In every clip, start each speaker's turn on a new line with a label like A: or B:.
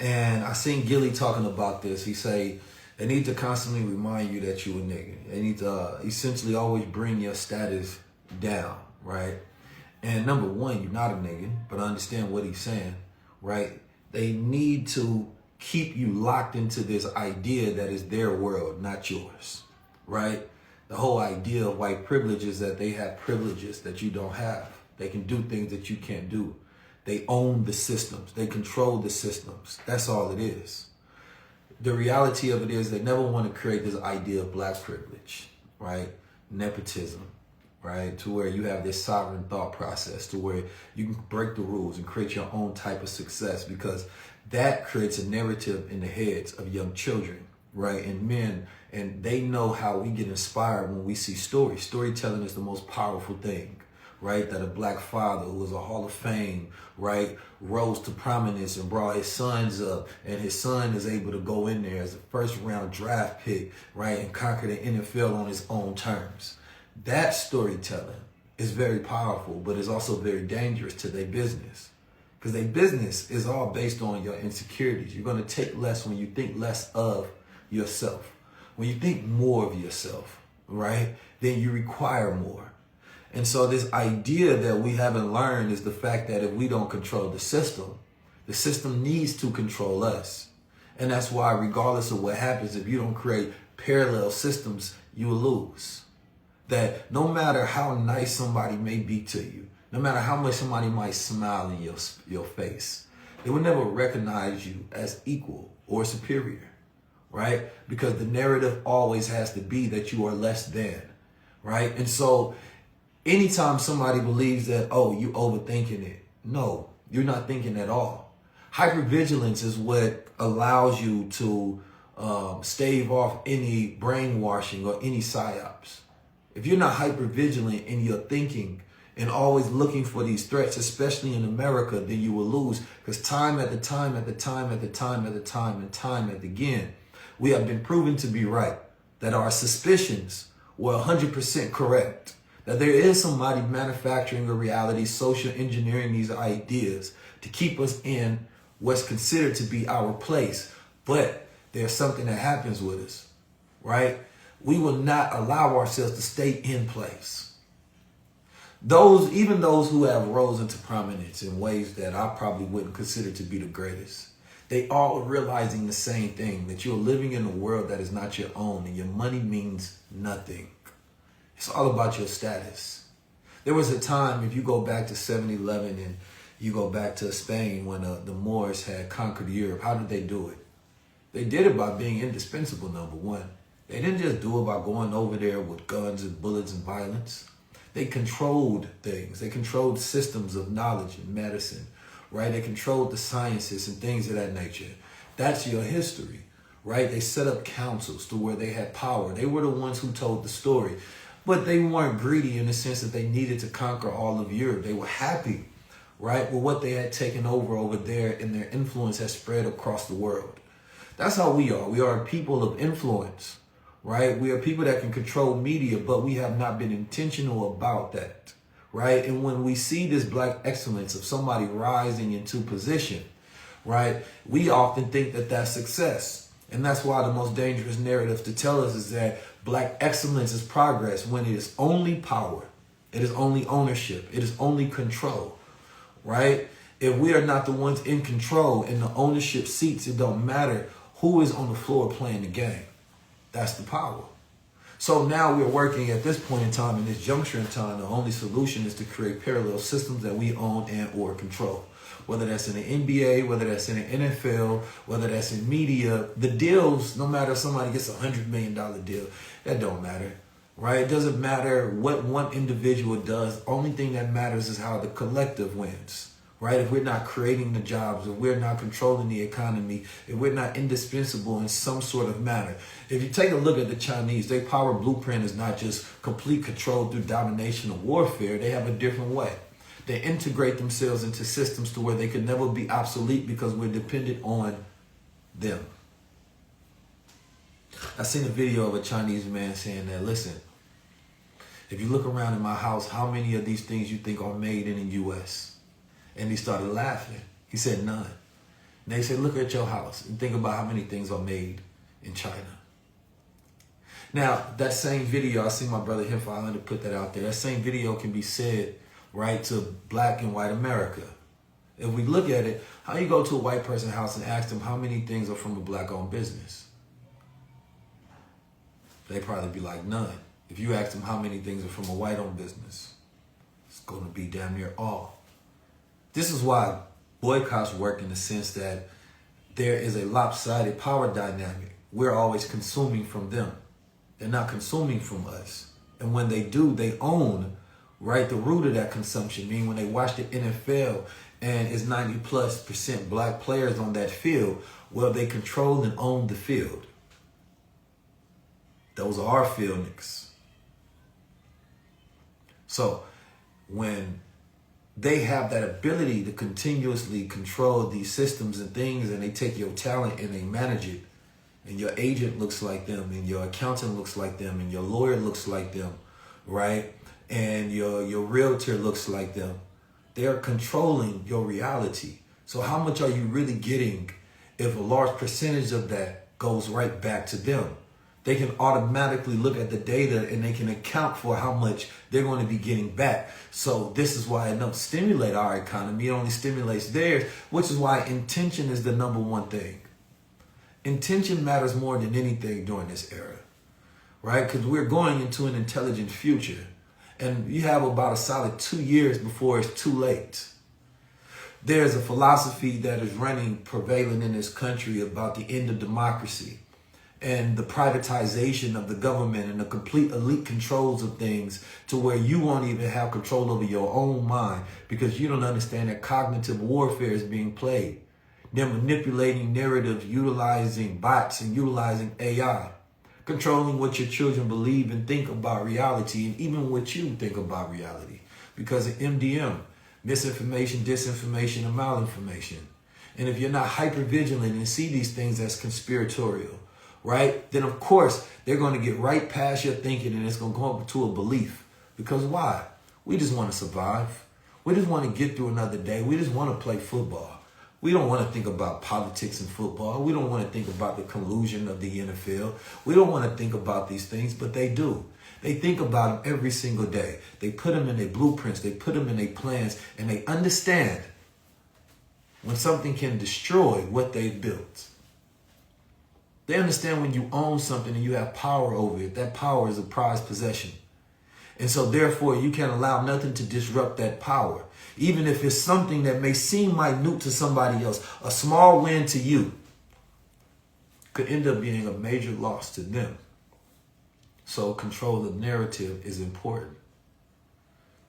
A: And I seen Gilly talking about this. He say, they need to constantly remind you that you a nigga. They need to essentially always bring your status down, right? And number one, you're not a nigga, but I understand what he's saying, right? They need to keep you locked into this idea that is their world, not yours, right? The whole idea of white privilege is that they have privileges that you don't have. They can do things that you can't do. They own the systems. They control the systems. That's all it is. The reality of it is they never want to create this idea of black privilege, right? Nepotism, right? To where you have this sovereign thought process to where you can break the rules and create your own type of success, because that creates a narrative in the heads of young children, right? And men, and they know how we get inspired when we see stories. Storytelling is the most powerful thing, right? That a black father who was a Hall of Fame, right, rose to prominence and brought his sons up, and his son is able to go in there as a first round draft pick, right, and conquer the NFL on his own terms. That storytelling is very powerful, but it's also very dangerous to their business, because their business is all based on your insecurities. You're going to take less when you think less of yourself. When you think more of yourself, right, then you require more. And so this idea that we haven't learned is the fact that if we don't control the system needs to control us. And that's why regardless of what happens, if you don't create parallel systems, you will lose. That no matter how nice somebody may be to you, no matter how much somebody might smile in your face, they will never recognize you as equal or superior, right? Because the narrative always has to be that you are less than, right? And so anytime somebody believes that, oh, you overthinking it, no, you're not thinking at all. Hypervigilance is what allows you to stave off any brainwashing or any psyops. If you're not hypervigilant in your thinking and always looking for these threats, especially in America, then you will lose. Because time and again, we have been proven to be right, that our suspicions were 100% correct. That there is somebody manufacturing a reality, social engineering these ideas to keep us in what's considered to be our place. But there's something that happens with us, right? We will not allow ourselves to stay in place. Even those who have rose into prominence in ways that I probably wouldn't consider to be the greatest, they all are realizing the same thing, that you're living in a world that is not your own and your money means nothing. It's all about your status. There was a time, if you go back to 7-Eleven and you go back to Spain when the Moors had conquered Europe, how did they do it? They did it by being indispensable, number one. They didn't just do it by going over there with guns and bullets and violence. They controlled things. They controlled systems of knowledge and medicine, right? They controlled the sciences and things of that nature. That's your history, right? They set up councils to where they had power. They were the ones who told the story. But they weren't greedy in the sense that they needed to conquer all of Europe. They were happy, right, with what they had taken over there, and their influence has spread across the world. That's how we are. We are people of influence, right? We are people that can control media, but we have not been intentional about that, right? And when we see this black excellence of somebody rising into position, right, we often think that that's success. And that's why the most dangerous narrative to tell us is that black excellence is progress, when it is only power, it is only ownership, it is only control, right? If we are not the ones in control in the ownership seats, it don't matter who is on the floor playing the game. That's the power. So now we're working at this point in time, in this juncture in time, the only solution is to create parallel systems that we own and or control. Whether that's in the NBA, whether that's in the NFL, whether that's in media, the deals, no matter if somebody gets a $100 million deal, that don't matter, right? It doesn't matter what one individual does. Only thing that matters is how the collective wins, right? If we're not creating the jobs, if we're not controlling the economy, if we're not indispensable in some sort of manner. If you take a look at the Chinese, their power blueprint is not just complete control through domination or warfare. They have a different way. They integrate themselves into systems to where they could never be obsolete because we're dependent on them. I seen a video of a Chinese man saying that, listen, if you look around in my house, how many of these things you think are made in the U.S.? And he started laughing. He said none. And they say, look at your house and think about how many things are made in China. Now, that same video, I see my brother Him to put that out there. That same video can be said, right, to black and white America. If we look at it, how you go to a white person's house and ask them how many things are from a black-owned business? They probably be like, none. If you ask them how many things are from a white-owned business, it's going to be damn near all. This is why boycotts work in the sense that there is a lopsided power dynamic. We're always consuming from them. They're not consuming from us. And when they do, they own, right, the root of that consumption. Meaning when they watch the NFL and it's 90+% black players on that field, well, they control and own the field. Those are our field niggas. So when they have that ability to continuously control these systems and things, and they take your talent and they manage it, and your agent looks like them, and your accountant looks like them, and your lawyer looks like them, right? And your realtor looks like them. They're controlling your reality. So how much are you really getting if a large percentage of that goes right back to them? They can automatically look at the data and they can account for how much they're going to be getting back. So this is why it don't stimulate our economy. It only stimulates theirs, which is why intention is the number one thing. Intention matters more than anything during this era, right? Because we're going into an intelligent future. And you have about a solid 2 years before it's too late. There's a philosophy that is prevailing in this country about the end of democracy and the privatization of the government and the complete elite controls of things to where you won't even have control over your own mind because you don't understand that cognitive warfare is being played. They're manipulating narratives, utilizing bots and utilizing AI, controlling what your children believe and think about reality and even what you think about reality because of MDM, misinformation, disinformation, and malinformation. And if you're not hypervigilant and see these things as conspiratorial, right, then of course they're going to get right past your thinking and it's going to go up to a belief. Because why? We just want to survive. We just want to get through another day. We just want to play football. We don't want to think about politics and football. We don't want to think about the collusion of the NFL. We don't want to think about these things, but they do. They think about them every single day. They put them in their blueprints. They put them in their plans, and they understand when something can destroy what they've built. They understand when you own something and you have power over it, that power is a prized possession. And so therefore, you can't allow nothing to disrupt that power. Even if it's something that may seem minute to somebody else, a small win to you could end up being a major loss to them. So control of narrative is important.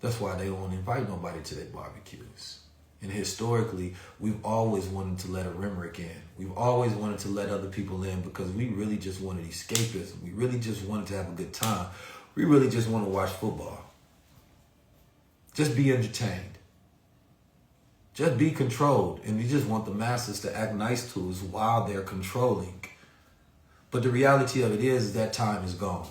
A: That's why they don't invite nobody to their barbecues. And historically, we've always wanted to let a rimrick in. We've always wanted to let other people in because we really just wanted escapism. We really just wanted to have a good time. We really just want to watch football. Just be entertained. Just be controlled. And you just want the masses to act nice to us while they're controlling. But the reality of it is that time is gone.